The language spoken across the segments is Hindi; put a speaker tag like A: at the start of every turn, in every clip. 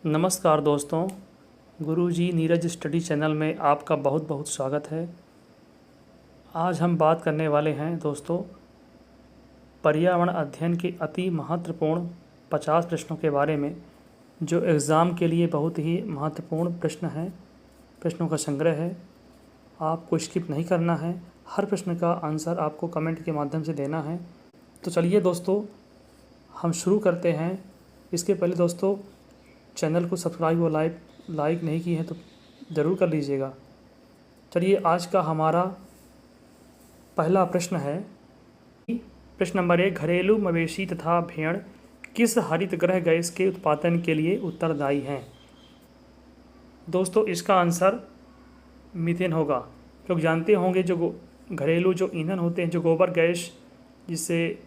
A: नमस्कार दोस्तों, गुरुजी नीरज स्टडी चैनल में आपका बहुत बहुत स्वागत है। आज हम बात करने वाले हैं दोस्तों पर्यावरण अध्ययन के अति महत्वपूर्ण 50 प्रश्नों के बारे में, जो एग्ज़ाम के लिए बहुत ही महत्वपूर्ण प्रश्न हैं। प्रश्नों का संग्रह है, आपको स्किप नहीं करना है। हर प्रश्न का आंसर आपको कमेंट के माध्यम से देना है। तो चलिए दोस्तों, हम शुरू करते हैं। इसके पहले दोस्तों, चैनल को सब्सक्राइब और लाइक नहीं की है तो ज़रूर कर लीजिएगा। चलिए, आज का हमारा पहला प्रश्न है। प्रश्न नंबर 1, घरेलू मवेशी तथा भेड़ किस हरित गृह गैस के उत्पादन के लिए उत्तरदायी हैं? दोस्तों, इसका आंसर मीथेन होगा, क्योंकि जानते होंगे जो घरेलू जो ईंधन होते हैं, जो गोबर गैस जिससे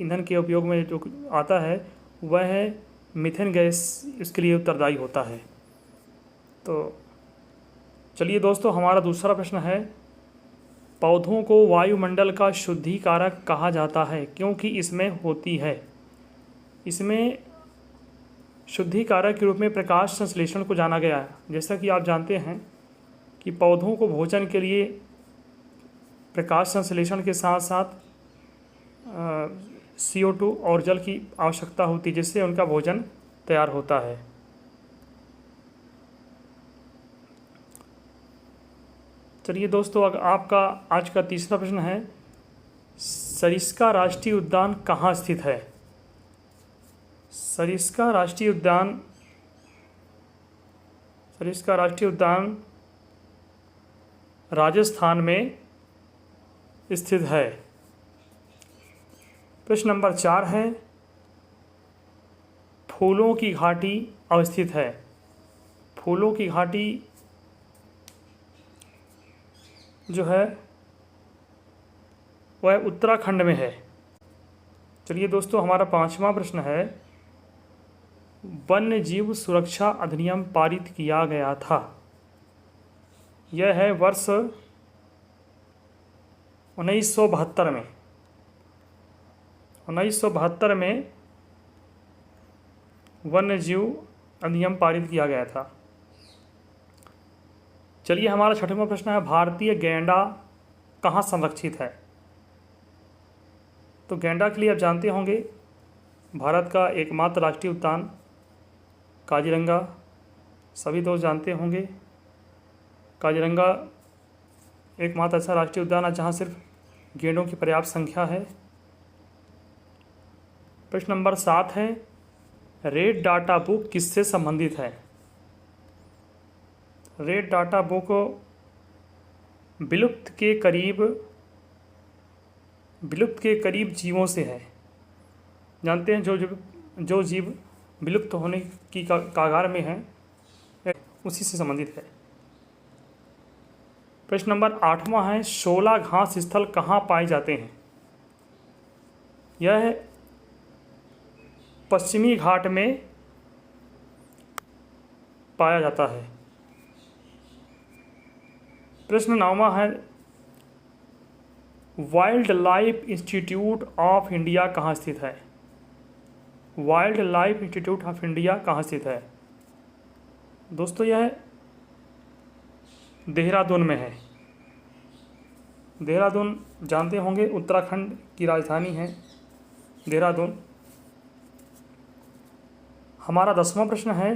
A: ईंधन के उपयोग में जो आता है, वह है मीथेन गैस, इसके लिए उत्तरदायी होता है। तो चलिए दोस्तों, हमारा दूसरा प्रश्न है, पौधों को वायुमंडल का शुद्धिकारक कहा जाता है क्योंकि इसमें होती है। इसमें शुद्धिकारक के रूप में प्रकाश संश्लेषण को जाना गया है। जैसा कि आप जानते हैं कि पौधों को भोजन के लिए प्रकाश संश्लेषण के साथ साथ CO2 और जल की आवश्यकता होती है, जिससे उनका भोजन तैयार होता है। चलिए दोस्तों, आपका आज का तीसरा प्रश्न है, सरिस्का राष्ट्रीय उद्यान कहाँ स्थित है? सरिस्का राष्ट्रीय उद्यान राजस्थान में स्थित है। प्रश्न नंबर 4 है, फूलों की घाटी अवस्थित है। फूलों की घाटी जो है वह उत्तराखंड में है। चलिए दोस्तों, हमारा पांचवा प्रश्न है, वन्य जीव सुरक्षा अधिनियम पारित किया गया था। यह है वर्ष 1972 में। 1972 में वन्य जीव अधिनियम पारित किया गया था। चलिए, हमारा छठवां प्रश्न है, भारतीय गैंडा कहाँ संरक्षित है? तो गैंडा के लिए आप जानते होंगे, भारत का एकमात्र राष्ट्रीय उद्यान काजीरंगा, सभी दोस्त जानते होंगे। काजीरंगा एकमात्र ऐसा राष्ट्रीय उद्यान है जहाँ सिर्फ गैंडों की पर्याप्त संख्या है। प्रश्न नंबर 7 है, रेड डाटा बुक किससे संबंधित है? रेड डाटा बुक विलुप्त के करीब जीवों से है। जानते हैं जो जीव विलुप्त होने की कगार में है, उसी से संबंधित है। प्रश्न नंबर 8वां है, शोला घास स्थल कहाँ पाए जाते हैं? यह है पश्चिमी घाट में पाया जाता है। प्रश्न 9वां है, wild life institute of India कहाँ स्थित है? Wild life institute of India कहाँ स्थित है? दोस्तों, यह देहरादून में है। देहरादून जानते होंगे, उत्तराखंड की राजधानी है देहरादून। हमारा 10वां प्रश्न है,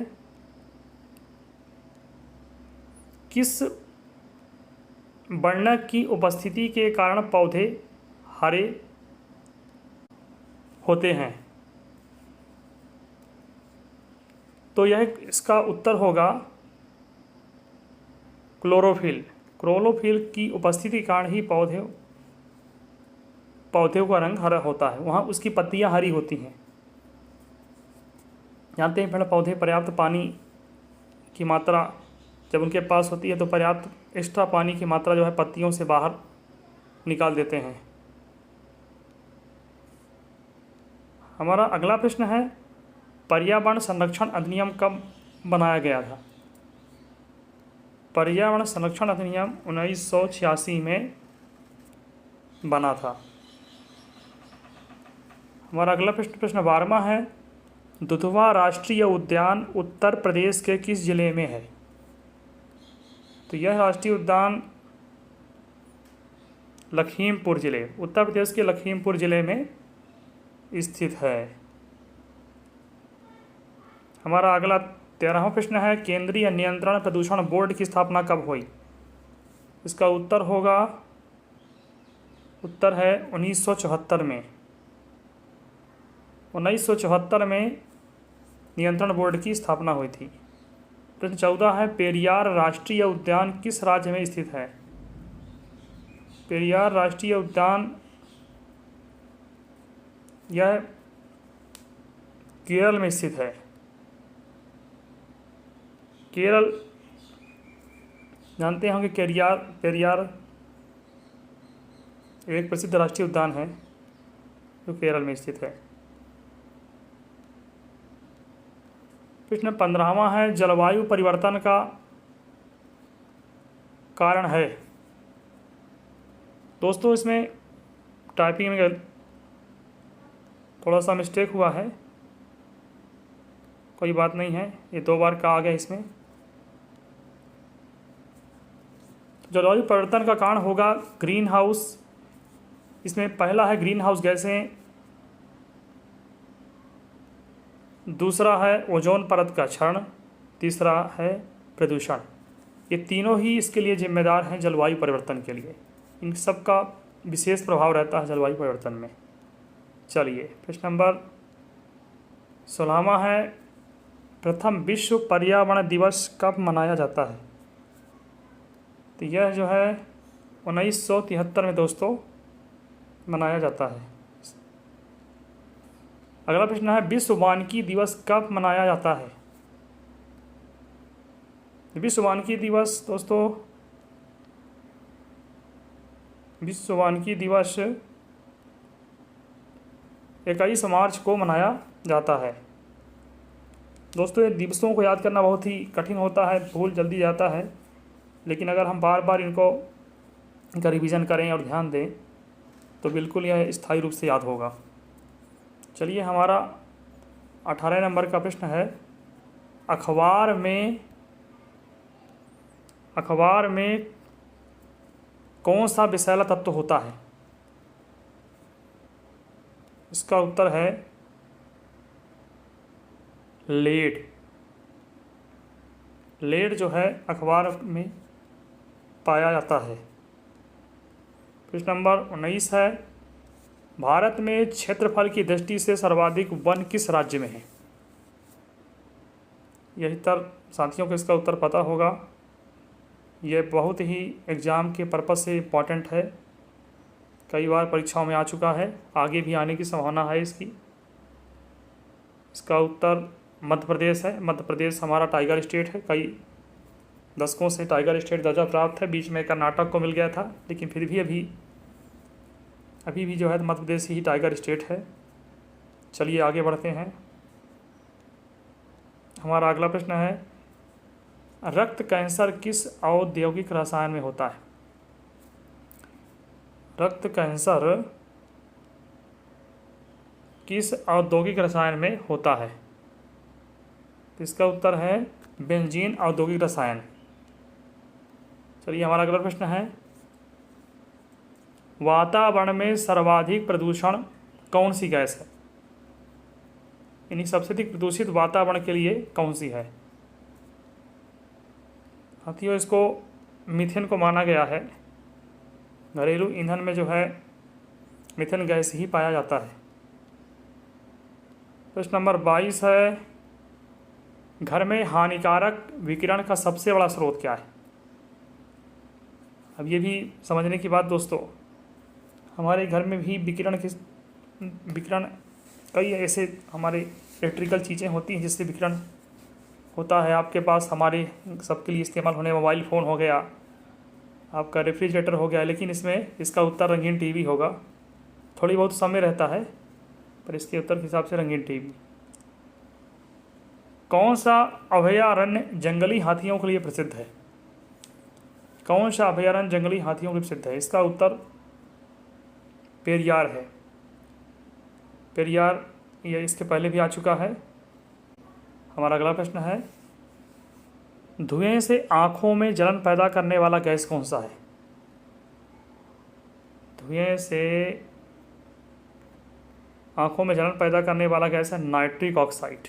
A: किस वर्णक की उपस्थिति के कारण पौधे हरे होते हैं? तो यह इसका उत्तर होगा क्लोरोफिल। क्लोरोफिल की उपस्थिति के कारण ही पौधे का रंग हरा होता है, वहाँ उसकी पत्तियाँ हरी होती हैं। जानते हैं, पेड़ पौधे पर्याप्त पानी की मात्रा जब उनके पास होती है तो पर्याप्त एक्स्ट्रा पानी की मात्रा जो है पत्तियों से बाहर निकाल देते हैं। हमारा अगला प्रश्न है, पर्यावरण संरक्षण अधिनियम कब बनाया गया था? पर्यावरण संरक्षण अधिनियम 1986 में बना था। हमारा अगला प्रश्न 12वां है, दुधवा राष्ट्रीय उद्यान उत्तर प्रदेश के किस जिले में है? तो यह राष्ट्रीय उद्यान लखीमपुर जिले, उत्तर प्रदेश के लखीमपुर जिले में स्थित है। हमारा अगला 13वां प्रश्न है, केंद्रीय नियंत्रण प्रदूषण बोर्ड की स्थापना कब हुई? इसका उत्तर है 1974 में। 1974 में नियंत्रण बोर्ड की स्थापना हुई थी। प्रश्न 14 है, पेरियार राष्ट्रीय उद्यान किस राज्य में स्थित है? पेरियार राष्ट्रीय उद्यान यह केरल में स्थित है। केरल जानते होंगे, पेरियार एक प्रसिद्ध राष्ट्रीय उद्यान है जो केरल में स्थित है। प्रश्न 15वां है, जलवायु परिवर्तन का कारण है। दोस्तों इसमें टाइपिंग में थोड़ा सा मिस्टेक हुआ है, कोई बात नहीं है, ये 2 बार का आ गया इसमें। जलवायु परिवर्तन का कारण होगा ग्रीन हाउस, इसमें पहला है ग्रीन हाउस गैसें, दूसरा है ओजोन परत का क्षरण, तीसरा है प्रदूषण। ये तीनों ही इसके लिए जिम्मेदार हैं जलवायु परिवर्तन के लिए। इन सब का विशेष प्रभाव रहता है जलवायु परिवर्तन में। चलिए प्रश्न नंबर 16वां है, प्रथम विश्व पर्यावरण दिवस कब मनाया जाता है? तो यह जो है 1973 में दोस्तों मनाया जाता है। अगला प्रश्न है, विश्व वानिकी दिवस कब मनाया जाता है? विश्व वानिकी दिवस दोस्तों, विश्व वानिकी दिवस 21 मार्च को मनाया जाता है। दोस्तों ये दिवसों को याद करना बहुत ही कठिन होता है, भूल जल्दी जाता है, लेकिन अगर हम बार बार इनका रिवीजन करें और ध्यान दें तो बिल्कुल यह स्थायी रूप से याद होगा। चलिए हमारा 18 नंबर का प्रश्न है, अखबार में कौन सा विषैला तत्व होता है? इसका उत्तर है लेड। लेड जो है अखबार में पाया जाता है। प्रश्न नंबर 19 है, भारत में क्षेत्रफल की दृष्टि से सर्वाधिक वन किस राज्य में है? यही तर साथियों को इसका उत्तर पता होगा, यह बहुत ही एग्ज़ाम के पर्पज़ से इम्पॉर्टेंट है, कई बार परीक्षाओं में आ चुका है, आगे भी आने की संभावना है इसकी। इसका उत्तर मध्य प्रदेश है। मध्य प्रदेश हमारा टाइगर स्टेट है, कई दशकों से टाइगर स्टेट दर्जा प्राप्त है, बीच में कर्नाटक को मिल गया था, लेकिन फिर भी अभी भी जो है मध्य प्रदेश ही टाइगर स्टेट है। चलिए आगे बढ़ते हैं। हमारा अगला प्रश्न है, रक्त कैंसर किस औद्योगिक रसायन में होता है? रक्त कैंसर किस औद्योगिक रसायन में होता है? इसका उत्तर है बेंजीन औद्योगिक रसायन। चलिए हमारा अगला प्रश्न है, वातावरण में सर्वाधिक प्रदूषण कौन सी गैस है? यानी सबसे अधिक प्रदूषित वातावरण के लिए कौन सी है? साथियों इसको मीथेन को माना गया है। घरेलू ईंधन में जो है मीथेन गैस ही पाया जाता है। प्रश्न नंबर 22 है, घर में हानिकारक विकिरण का सबसे बड़ा स्रोत क्या है? अब ये भी समझने की बात दोस्तों, हमारे घर में भी विकिरण कई ऐसे हमारे इलेक्ट्रिकल चीज़ें होती हैं जिससे विकिरण होता है। आपके पास हमारे सबके लिए इस्तेमाल होने मोबाइल फ़ोन हो गया, आपका रेफ्रिजरेटर हो गया, लेकिन इसका उत्तर रंगीन टीवी होगा। थोड़ी बहुत समय रहता है पर इसके उत्तर के हिसाब से रंगीन टीवी। कौन सा अभयारण्य जंगली हाथियों के लिए प्रसिद्ध है? कौन सा अभयारण्य जंगली हाथियों के लिए प्रसिद्ध है? इसका उत्तर पेरियार है। पेरियार ये इसके पहले भी आ चुका है, हमारा अगला प्रश्न है, धुएं से आँखों में जलन पैदा करने वाला गैस कौन सा है? धुएं से आँखों में जलन पैदा करने वाला गैस है नाइट्रिक ऑक्साइड।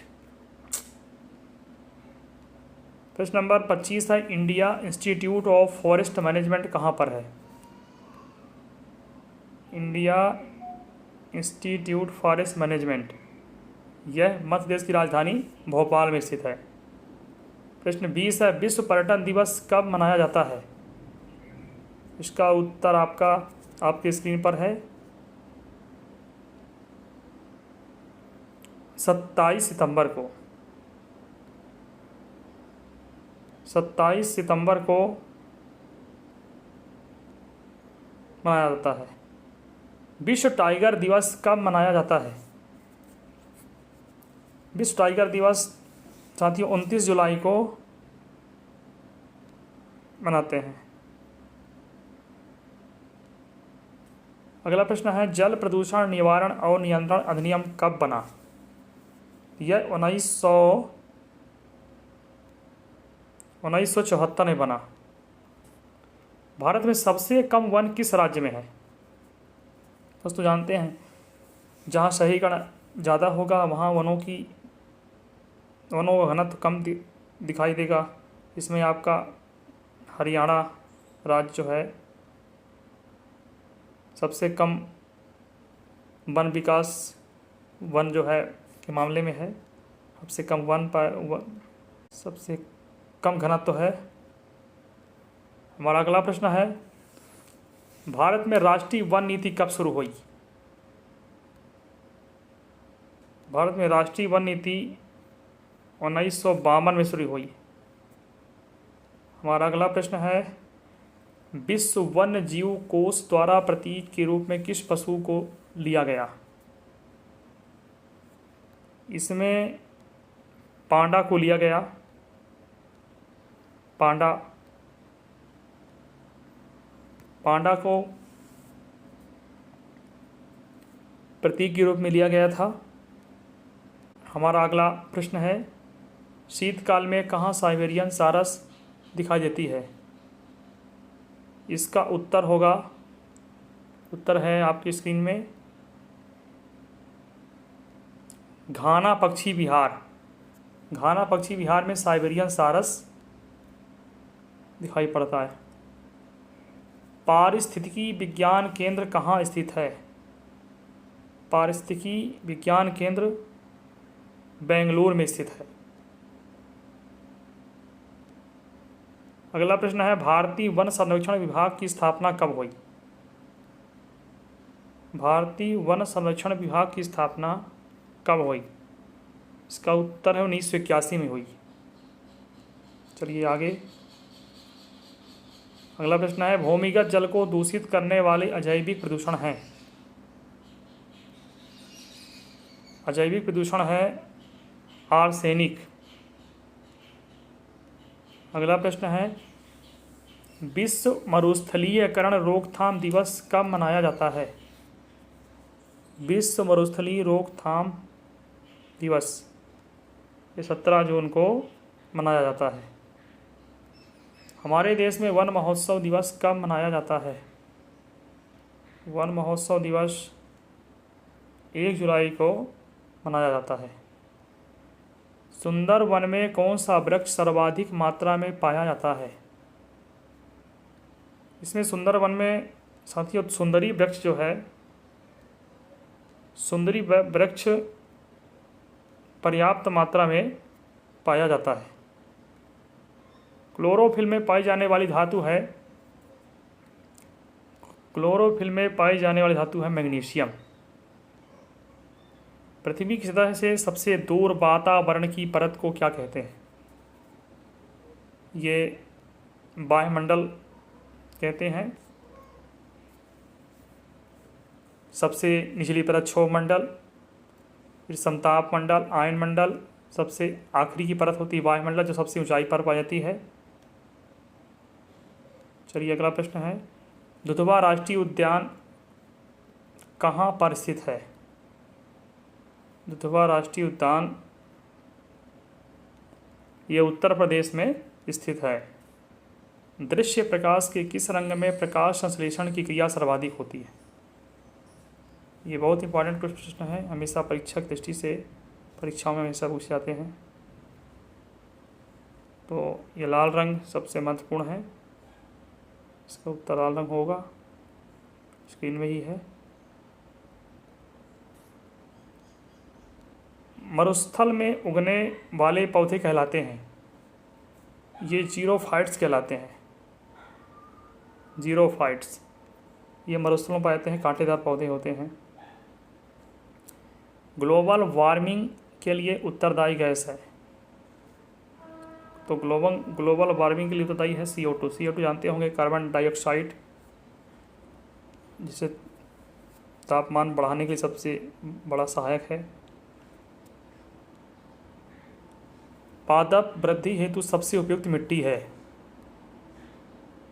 A: प्रश्न नंबर 25 है, India institute of forest management कहाँ पर है? इंडिया इंस्टीट्यूट फॉरेस्ट मैनेजमेंट, यह मध्य प्रदेश की राजधानी भोपाल में स्थित है। प्रश्न 20 है, विश्व पर्यटन दिवस कब मनाया जाता है? इसका उत्तर आपकी स्क्रीन पर है, 27 सितंबर को। 27 सितंबर को मनाया जाता है। विश्व टाइगर दिवस कब मनाया जाता है? विश्व टाइगर दिवस साथियों 29 जुलाई को मनाते हैं। अगला प्रश्न है, जल प्रदूषण निवारण और नियंत्रण अधिनियम कब बना? यह 1974 में बना। भारत में सबसे कम वन किस राज्य में है? दोस्तों जानते हैं, जहाँ शहरीकरण ज़्यादा होगा वहाँ वनों का घनत्व कम दिखाई देगा। इसमें आपका हरियाणा राज्य जो है सबसे कम वन जो है के मामले में है, सबसे कम घनत्व है। हमारा अगला प्रश्न है, भारत में राष्ट्रीय वन नीति कब शुरू हुई? भारत में राष्ट्रीय वन नीति 1952 में शुरू हुई। हमारा अगला प्रश्न है, विश्व वन्य जीव कोष द्वारा प्रतीक के रूप में किस पशु को लिया गया? इसमें पांडा को लिया गया। पांडा को प्रतीक के रूप में लिया गया था। हमारा अगला प्रश्न है, शीतकाल में कहाँ साइबेरियन सारस दिखाई देती है? इसका उत्तर है आपकी स्क्रीन में, घाना पक्षी विहार। घाना पक्षी विहार में साइबेरियन सारस दिखाई पड़ता है। पारिस्थितिकी विज्ञान केंद्र कहाँ स्थित है? पारिस्थितिकी विज्ञान केंद्र बेंगलुरु में स्थित है। अगला प्रश्न है, भारतीय वन संरक्षण विभाग की स्थापना कब हुई? भारतीय वन संरक्षण विभाग की स्थापना कब हुई? इसका उत्तर है 1981 में हुई। चलिए आगे। अगला प्रश्न है, भूमिगत जल को दूषित करने वाले अजैविक प्रदूषण हैं। अजैविक प्रदूषण है आर्सेनिक। अगला प्रश्न है, विश्व मरुस्थलीकरण रोकथाम दिवस कब मनाया जाता है? विश्व मरुस्थलीय रोकथाम दिवस ये 17 जून को मनाया जाता है। हमारे देश में वन महोत्सव दिवस कब मनाया जाता है? वन महोत्सव दिवस 1 जुलाई को मनाया जाता है। सुंदर वन में कौन सा वृक्ष सर्वाधिक मात्रा में पाया जाता है? इसमें सुंदर वन में साथियों सुंदरी वृक्ष जो है, सुंदरी वृक्ष पर्याप्त मात्रा में पाया जाता है। क्लोरोफिल में पाई जाने वाली धातु है, मैग्नीशियम। पृथ्वी की सतह से सबसे दूर वातावरण की परत को क्या कहते हैं? ये वायुमंडल कहते हैं। सबसे निचली परत क्षोभ मंडल, फिर समताप मंडल, आयन मंडल, सबसे आखिरी की परत होती है वायुमंडल जो सबसे ऊंचाई पर पाई जाती है। चलिए अगला प्रश्न है, दुधवा राष्ट्रीय उद्यान कहाँ पर स्थित है? दुधवा राष्ट्रीय उद्यान ये उत्तर प्रदेश में स्थित है। दृश्य प्रकाश के किस रंग में प्रकाश संश्लेषण की क्रिया सर्वाधिक होती है? ये बहुत इंपॉर्टेंट प्रश्न है, हमेशा परीक्षा की दृष्टि से परीक्षाओं में हमेशा पूछे जाते हैं। तो ये लाल रंग सबसे महत्वपूर्ण है, इसका उत्तर लाल रंग होगा, स्क्रीन में ही है। मरुस्थल में उगने वाले पौधे कहलाते हैं, ये जीरोफाइट्स कहलाते हैं। जीरोफाइट्स ये मरुस्थलों में पाए जाते हैं, कांटेदार पौधे होते हैं। ग्लोबल वार्मिंग के लिए उत्तरदायी गैस है, तो ग्लोबल वार्मिंग के लिए उत्तरदायी है CO2। CO2 जानते होंगे, कार्बन डाइऑक्साइड, जिसे तापमान बढ़ाने के लिए सबसे बड़ा सहायक है। पादप वृद्धि हेतु सबसे उपयुक्त मिट्टी है,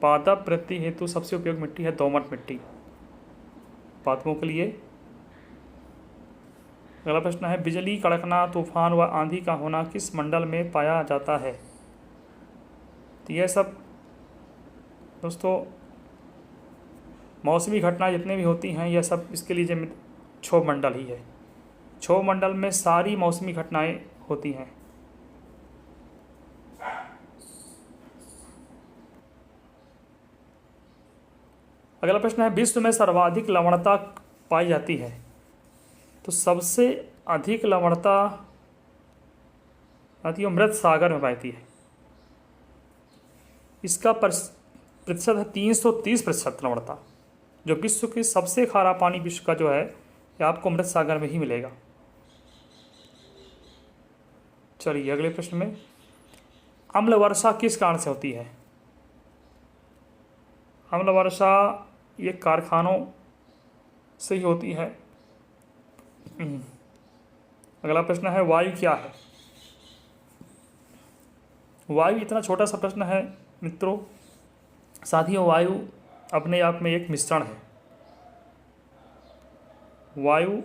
A: पादप वृद्धि हेतु सबसे उपयुक्त मिट्टी है दोमट मिट्टी, पादपों के लिए। अगला प्रश्न है, बिजली कड़कना, तूफान व आंधी का होना किस मंडल में पाया जाता है? तो यह सब दोस्तों मौसमी घटनाएं जितने भी होती हैं, यह सब इसके लिए जिम्मेदार क्षोभ मंडल ही है। क्षोभ मंडल में सारी मौसमी घटनाएं होती हैं। अगला प्रश्न है, विश्व में सर्वाधिक लवणता पाई जाती है? तो सबसे अधिक लवणता आती है मृत सागर में पाई जाती है, इसका प्रतिशत है 330% लवणता। जो विश्व की सबसे खारा पानी विश्व का जो है, ये आपको मृत सागर में ही मिलेगा। चलिए अगले प्रश्न में, अम्ल वर्षा किस कारण से होती है? अम्ल वर्षा ये कारखानों से ही होती है। अगला प्रश्न है, वायु क्या है? वायु इतना छोटा सा प्रश्न है मित्रों, साथियों, वायु अपने आप में एक मिश्रण है। वायु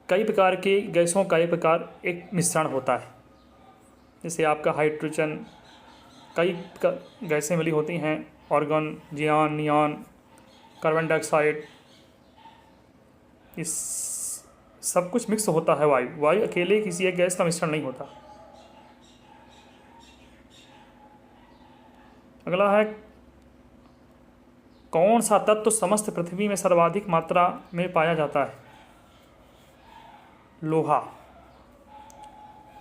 A: कई प्रकार के गैसों का एक मिश्रण होता है, जैसे आपका हाइड्रोजन, कई गैसें मिली होती हैं, ऑर्गन, जियान, नियॉन, कार्बन डाइऑक्साइड, इस सब कुछ मिक्स होता है वायु अकेले किसी एक गैस का मिश्रण नहीं होता। अगला है, कौन सा तत्व समस्त पृथ्वी में सर्वाधिक मात्रा में पाया जाता है? लोहा।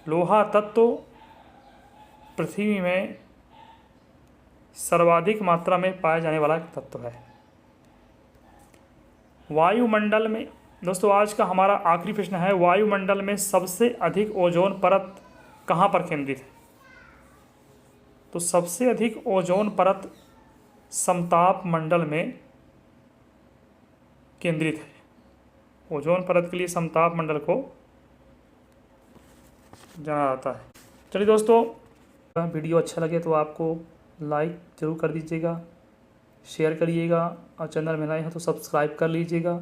A: लोहा तत्व पृथ्वी में सर्वाधिक मात्रा में पाया जाने वाला तत्व है। वायुमंडल में दोस्तों, आज का हमारा आखिरी प्रश्न है, वायुमंडल में सबसे अधिक ओजोन परत कहाँ पर केंद्रित है? तो सबसे अधिक ओजोन परत समताप मंडल में केंद्रित है। ओजोन परत के लिए समताप मंडल को जाना जाता है। चलिए दोस्तों, वीडियो अच्छा लगे तो आपको लाइक ज़रूर कर दीजिएगा, शेयर करिएगा, और चैनल में नए हैं तो सब्सक्राइब कर लीजिएगा।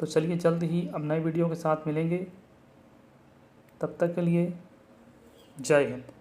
A: तो चलिए जल्द ही अब नए वीडियो के साथ मिलेंगे, तब तक के लिए जय हिंद।